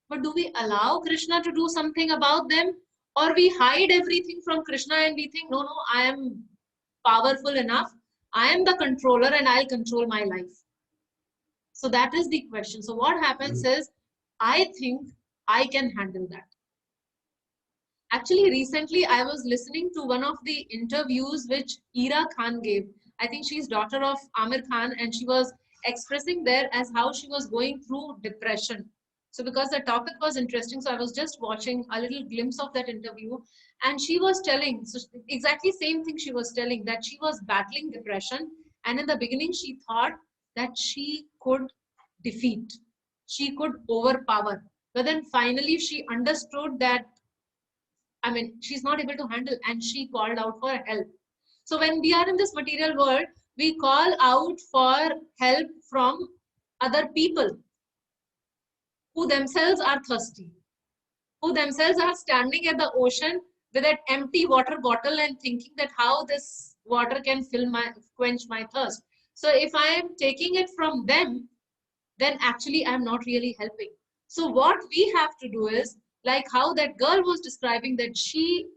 Speaker 1: but do we allow Krishna to do something about them? Or we hide everything from Krishna and we think, no, I am powerful enough, I am the controller and I'll control my life. So that is the question. So what happens is, I think I can handle that. Actually, recently I was listening to one of the interviews which Ira Khan gave. I think she's daughter of Amir Khan, and she was expressing there as how she was going through depression. So because the topic was interesting, so I was just watching a little glimpse of that interview, and she was telling, so exactly same thing she was telling, that she was battling depression, and in the beginning she thought that she could defeat, she could overpower. But then finally she understood that, I mean, she's not able to handle, and she called out for help. So when we are in this material world, we call out for help from other people who themselves are thirsty, who themselves are standing at the ocean with an empty water bottle and thinking that how this water can quench my thirst. So if I am taking it from them, then actually I'm not really helping. So what we have to do is, like how that girl was describing, that she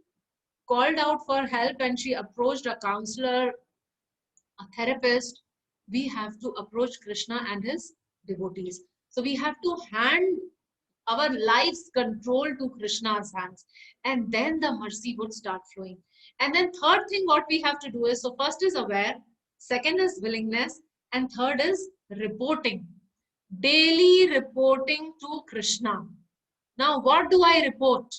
Speaker 1: called out for help and she approached a counselor, a therapist. We have to approach Krishna and his devotees. So we have to hand our life's control to Krishna's hands, and then the mercy would start flowing. And then third thing what we have to do is, so first is aware, second is willingness, and third is reporting. Daily reporting to Krishna. Now, what do I report?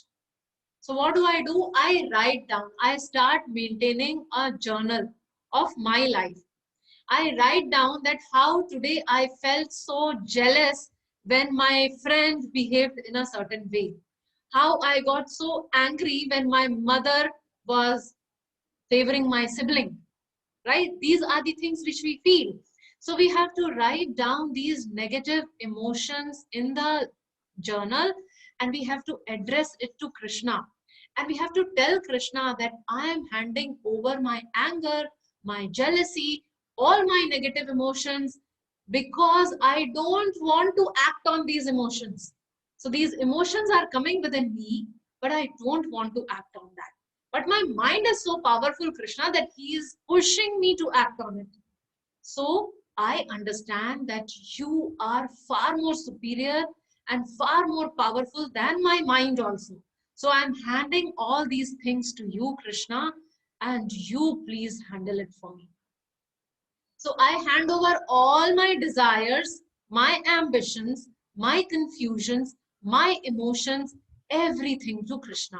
Speaker 1: So what do? I write down. I start maintaining a journal of my life. I write down that how today I felt so jealous when my friend behaved in a certain way. How I got so angry when my mother was favoring my sibling, right? These are the things which we feel. So we have to write down these negative emotions in the journal, and we have to address it to Krishna. And we have to tell Krishna that I am handing over my anger, my jealousy, all my negative emotions, because I don't want to act on these emotions. So these emotions are coming within me, but I don't want to act on that. But my mind is so powerful, Krishna, that he is pushing me to act on it. So I understand that you are far more superior and far more powerful than my mind also. So I'm handing all these things to you, Krishna, and you please handle it for me. So I hand over all my desires, my ambitions, my confusions, my emotions, everything to Krishna.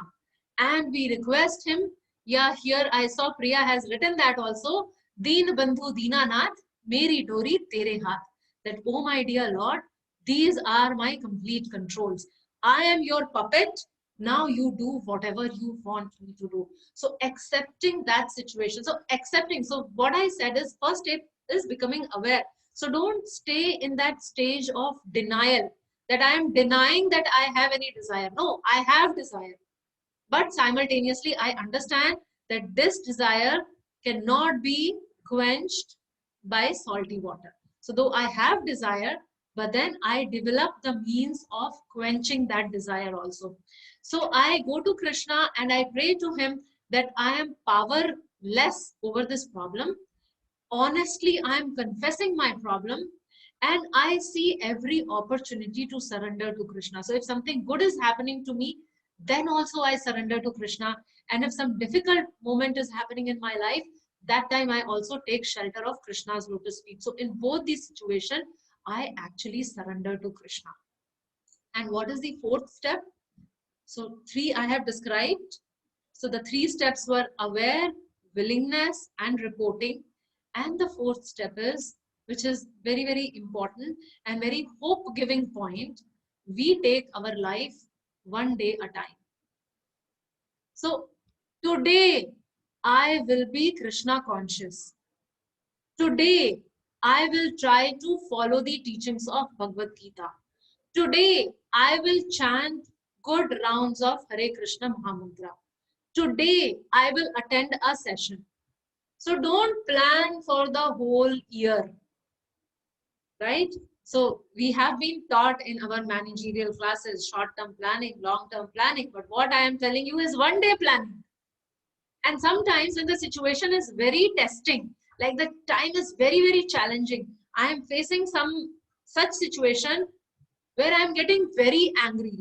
Speaker 1: And we request him, yeah, here I saw Priya has written that also, Deen Bandhu Deenanath, Meri Dori Tere Haath. That, oh my dear Lord, these are my complete controls. I am your puppet. Now you do whatever you want me to do. So accepting that situation. So accepting. So what I said is, first step is becoming aware. So don't stay in that stage of denial, that I am denying that I have any desire. No, I have desire. But simultaneously, I understand that this desire cannot be quenched by salty water. So though I have desire, but then I develop the means of quenching that desire also. So I go to Krishna and I pray to him that I am powerless over this problem. Honestly, I am confessing my problem, and I see every opportunity to surrender to Krishna. So if something good is happening to me, then also I surrender to Krishna. And if some difficult moment is happening in my life, that time I also take shelter of Krishna's lotus feet. So in both these situations, I actually surrender to Krishna. And what is the fourth step? So 3 I have described. So the 3 steps were aware, willingness, and reporting. And the fourth step is, which is very, very important and very hope-giving point, we take our life one day a time. So today, I will be Krishna conscious. Today, I will try to follow the teachings of Bhagavad Gita. Today, I will chant good rounds of Hare Krishna Mahamantra. Today, I will attend a session. So don't plan for the whole year, right? So we have been taught in our managerial classes, short-term planning, long-term planning. But what I am telling you is one-day planning. And sometimes when the situation is very testing, like the time is very, very challenging, I am facing some such situation where I am getting very angry.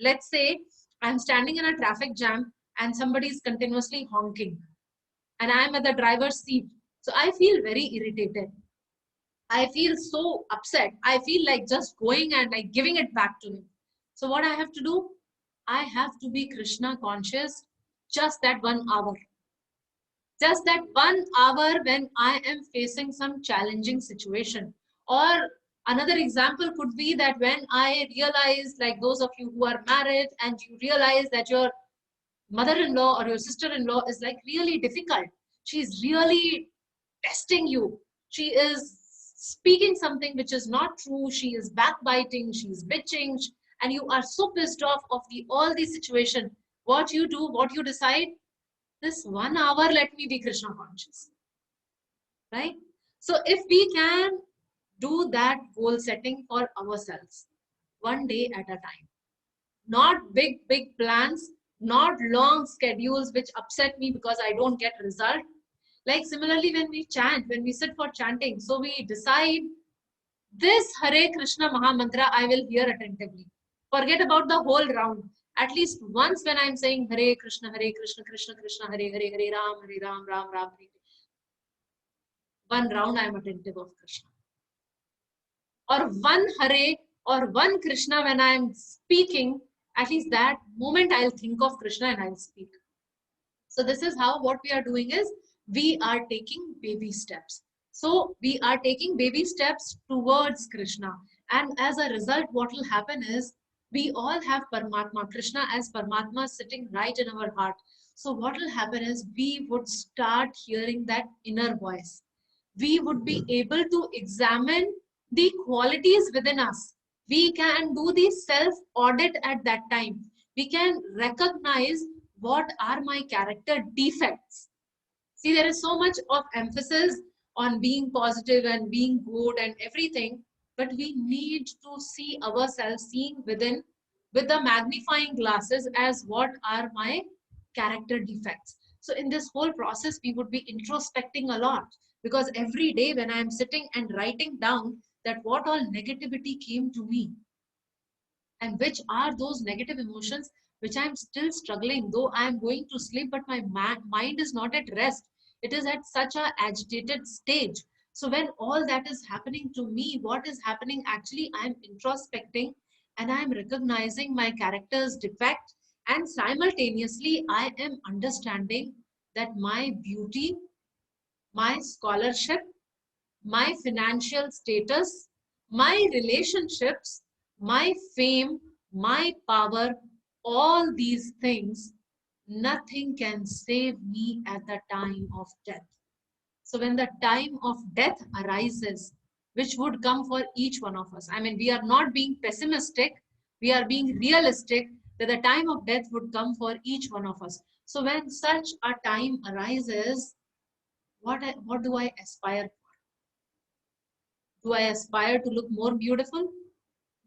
Speaker 1: Let's say I'm standing in a traffic jam and somebody is continuously honking, and I am at the driver's seat. So I feel very irritated. I feel so upset. I feel like just going and like giving it back to him. So what I have to do? I have to be Krishna conscious just that 1 hour. Just that 1 hour when I am facing some challenging situation. Or another example could be that when I realize, like those of you who are married and you realize that your mother-in-law or your sister-in-law is like really difficult. She's really testing you. She is speaking something which is not true. She is backbiting. She's bitching. And you are so pissed off of all the situation. What you do, what you decide, this 1 hour, let me be Krishna conscious. Right? So if we can do that goal setting for ourselves, one day at a time. Not big, big plans, not long schedules which upset me because I don't get result. Like similarly, when we chant, when we sit for chanting, so we decide this Hare Krishna Mahamantra I will hear attentively. Forget about the whole round. At least once when I'm saying Hare Krishna, Krishna Krishna, Hare Hare, Hare Ram, Ram Ram, Hare Hare. One round I am attentive of Krishna. Or one Hare or one Krishna when I am speaking, at least that moment I'll think of Krishna and I'll speak. So this is how what we are doing is we are taking baby steps. So we are taking baby steps towards Krishna. And as a result, what will happen is we all have Paramatma, Krishna as Paramatma sitting right in our heart. So what will happen is we would start hearing that inner voice. We would be able to examine the qualities within us. We can do the self-audit at that time. We can recognize what are my character defects. See, there is so much of emphasis on being positive and being good and everything, but we need to see ourselves, seeing within with the magnifying glasses as what are my character defects. So in this whole process, we would be introspecting a lot, because every day when I am sitting and writing down that what all negativity came to me and which are those negative emotions which I'm still struggling, though I'm going to sleep, but my mind is not at rest. It is at such a agitated stage. So when all that is happening to me, what is happening actually, I'm introspecting and I'm recognizing my character's defect, and simultaneously I am understanding that my beauty, my scholarship, my financial status, my relationships, my fame, my power, all these things, nothing can save me at the time of death. So when the time of death arises, which would come for each one of us, I mean, we are not being pessimistic, we are being realistic that the time of death would come for each one of us. So when such a time arises, what do I aspire for? Do I aspire to look more beautiful?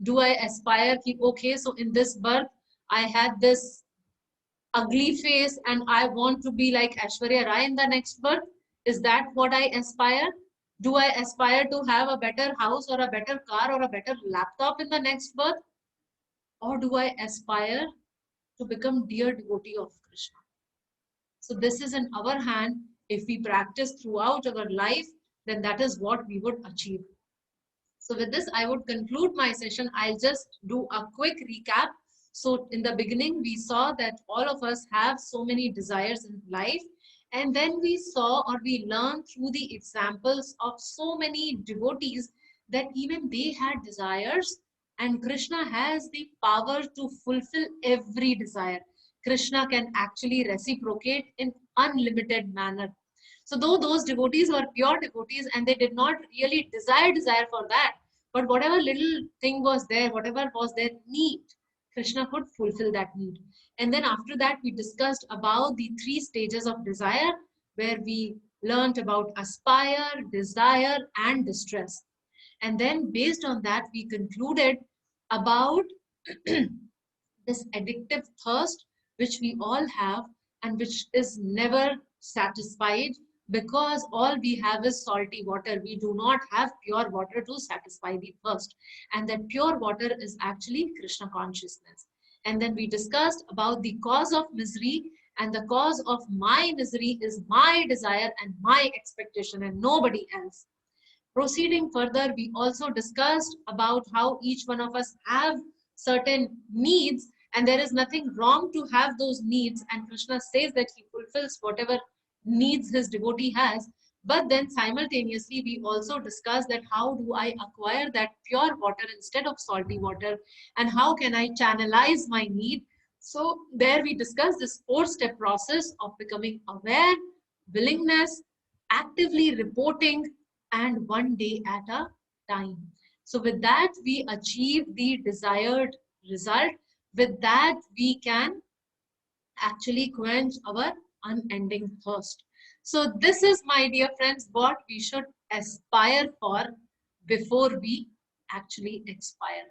Speaker 1: Do I aspire to, okay, so in this birth, I had this ugly face and I want to be like Aishwarya Rai in the next birth? Is that what I aspire? Do I aspire to have a better house or a better car or a better laptop in the next birth? Or do I aspire to become dear devotee of Krishna? So this is in our hand. If we practice throughout our life, then that is what we would achieve. So with this, I would conclude my session. I'll just do a quick recap. So in the beginning, we saw that all of us have so many desires in life. And then we saw, or we learned through the examples of so many devotees that even they had desires, and Krishna has the power to fulfill every desire. Krishna can actually reciprocate in unlimited manner. So though those devotees were pure devotees and they did not really desire for that, but whatever little thing was there, whatever was their need, Krishna could fulfill that need. And then after that, we discussed about the 3 stages of desire, where we learned about aspire, desire, and distress. And then based on that, we concluded about this addictive thirst, which we all have and which is never satisfied, because all we have is salty water. We do not have pure water to satisfy the thirst. And that pure water is actually Krishna consciousness. And then we discussed about the cause of misery, and the cause of my misery is my desire and my expectation and nobody else. Proceeding further, we also discussed about how each one of us have certain needs, and there is nothing wrong to have those needs, and Krishna says that he fulfills whatever needs his devotee has. But then simultaneously, we also discussed that how do I acquire that pure water instead of salty water, and how can I channelize my need. So there we discussed this 4-step process of becoming aware, willingness, actively reporting, and one day at a time. So with that, we achieve the desired result. With that, we can actually quench our unending thirst. So this is, my dear friends, what we should aspire for before we actually expire.